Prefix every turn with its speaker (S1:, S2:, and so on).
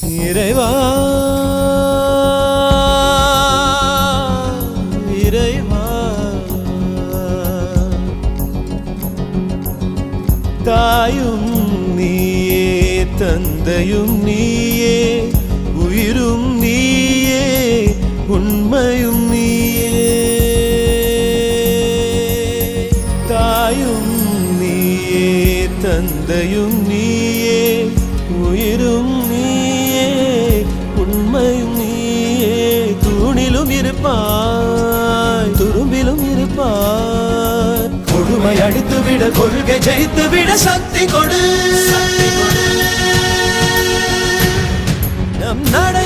S1: இறைவா இறைவா தாயும் நீயே தந்தையும் நீயே உயிரும் நீயே உண்மையும் நீயே தாயும் நீயே தந்தையும் நீயே உயிரும் நீயே உண்மையும் நீயே தூணிலும் இருப்பாய் துரும்பிலும் இருப்பாய் கொடுமை அடித்துவிட கொள்கை ஜெயித்துவிட சக்தி கொடு நம் நட